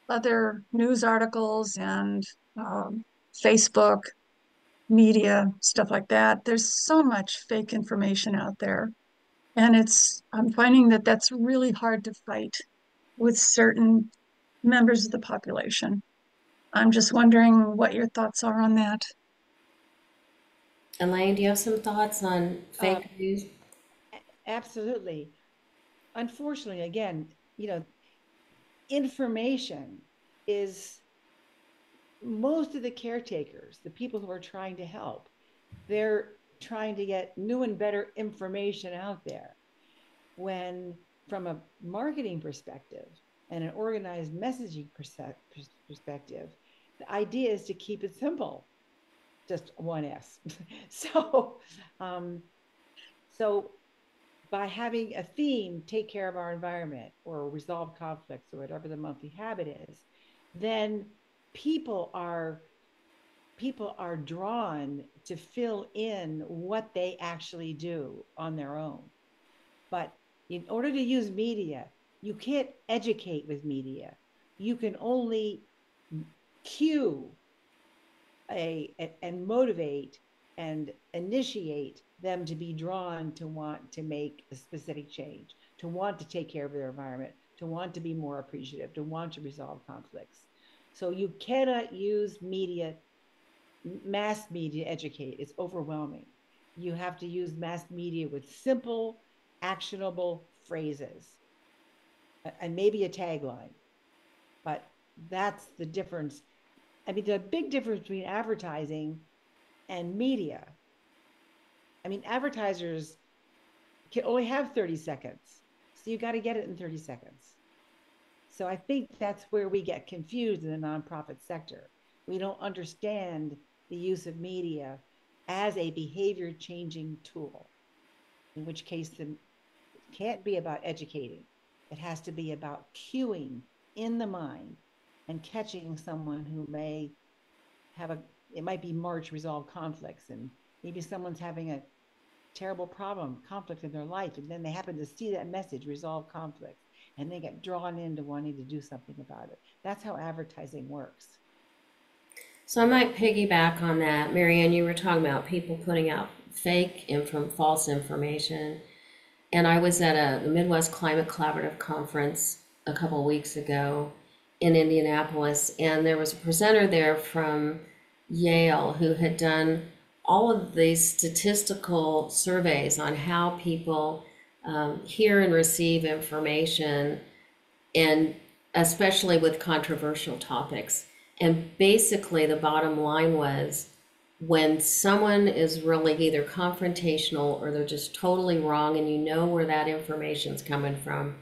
other news articles and um, Facebook media, stuff like that, there's so much fake information out there. And I'm finding that that's really hard to fight with certain members of the population. I'm just wondering what your thoughts are on that. Elaine, do you have some thoughts on uh, fake news? absolutely. Unfortunately, again, information is most of the caretakers, the people who are trying to help, they're trying to get new and better information out there. When, from a marketing perspective and an organized messaging perspective, the idea is to keep it simple, just one S. so, um, so by having a theme, take care of our environment or resolve conflicts or whatever the monthly habit is, then people are people are drawn to fill in what they actually do on their own. But in order to use media, you can't educate with media. You can only cue and motivate and initiate them to be drawn to want to make a specific change, to want to take care of their environment, to want to be more appreciative, to want to resolve conflicts. So you cannot use media, mass media educate. It's overwhelming. You have to use mass media with simple, actionable phrases and maybe a tagline. But that's the difference. I mean, the big difference between advertising and media. I mean, advertisers can only have 30 seconds. So you got to get it in 30 seconds. So I think that's where we get confused in the nonprofit sector. We don't understand the use of media as a behavior changing tool, in which case it can't be about educating. It has to be about cueing in the mind and catching someone who may have it might be March resolve conflicts, and maybe someone's having a terrible problem, conflict in their life, and then they happen to see that message, resolve conflicts, and they get drawn into wanting to do something about it. That's how advertising works. So I might piggyback on that. Marianne, you were talking about people putting out fake false information. And I was at the Midwest Climate Collaborative Conference a couple of weeks ago in Indianapolis, and there was a presenter there from Yale who had done all of these statistical surveys on how people hear and receive information, and especially with controversial topics. And basically, the bottom line was when someone is really either confrontational or they're just totally wrong and you know where that information's coming from,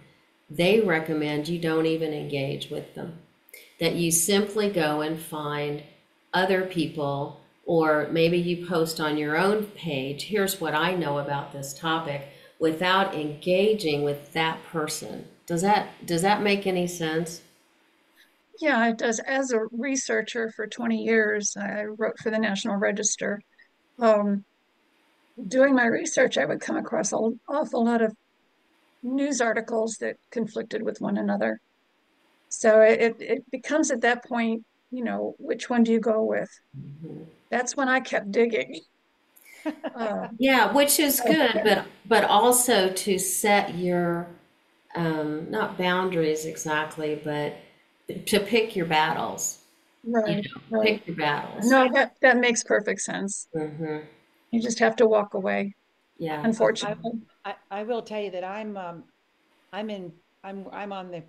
they recommend you don't even engage with them. That you simply go and find other people, or maybe you post on your own page, here's what I know about this topic, without engaging with that person. Does that make any sense? Yeah, it does. As a researcher for 20 years, I wrote for the National Register. Um, Doing my research, I would come across an awful lot of news articles that conflicted with one another. So it becomes at that point, which one do you go with? Mhm. That's when I kept digging. Yeah, which is good, but also to set your not boundaries exactly, but to pick your battles. Right, right. Pick your battles. No, that makes perfect sense. Hmm. You just have to walk away, Yeah. unfortunately. I will tell you that I'm in I'm on the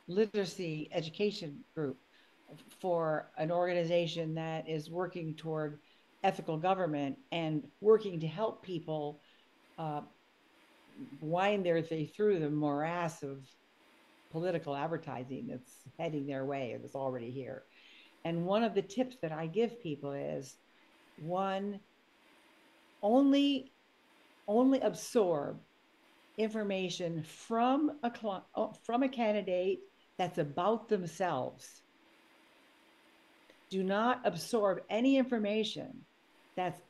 literacy education group for an organization that is working toward ethical government and working to help people uh, wind their way through the morass of political advertising that's heading their way and is already here. And one of the tips that I give people is one, only absorb information from a candidate that's about themselves. Do not absorb any information that's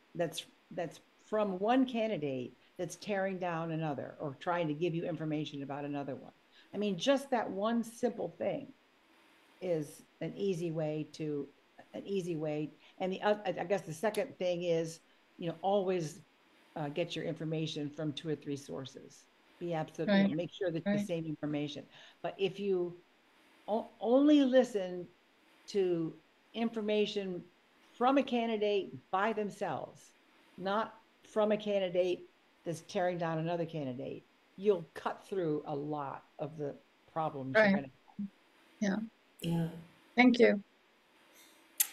from one candidate that's tearing down another or trying to give you information about another one. I mean, just that one simple thing is an easy way. And I guess the second thing is, always get your information from 2 or 3 sources. Be absolute, Right, make sure that the right. same information. But if you only listen to information from a candidate by themselves, not from a candidate that's tearing down another candidate, you'll cut through a lot of the problems you're Right. going to. Yeah. Yeah. Thank you.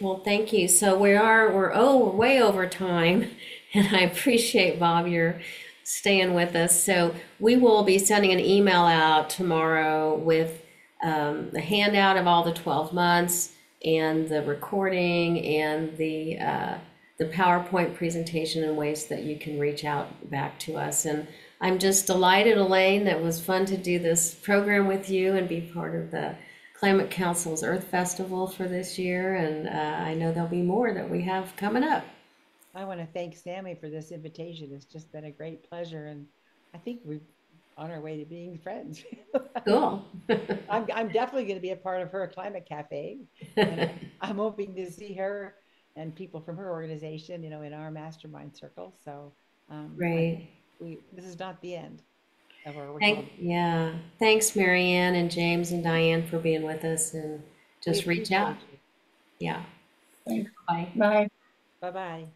Well, thank you. So we're way over time, and I appreciate, Bob, your staying with us. So we will be sending an email out tomorrow with the handout of all the 12 months and the recording and the PowerPoint presentation and ways that you can reach out back to us. And I'm just delighted, Elaine, that was fun to do this program with you and be part of the Climate Council's Earth Festival for this year, and I know there'll be more that we have coming up. I want to thank Sammy for this invitation. It's just been a great pleasure, and I think we're on our way to being friends. Cool. I'm definitely going to be a part of her climate cafe, and I'm hoping to see her and people from her organization, in our mastermind circle. So I think Great. this is not the end of our Thank, recording. yeah. Thanks, Marianne and James and Diane for being with us, and We just reach out. appreciate you. Yeah. Thanks. Bye. Bye. Bye bye.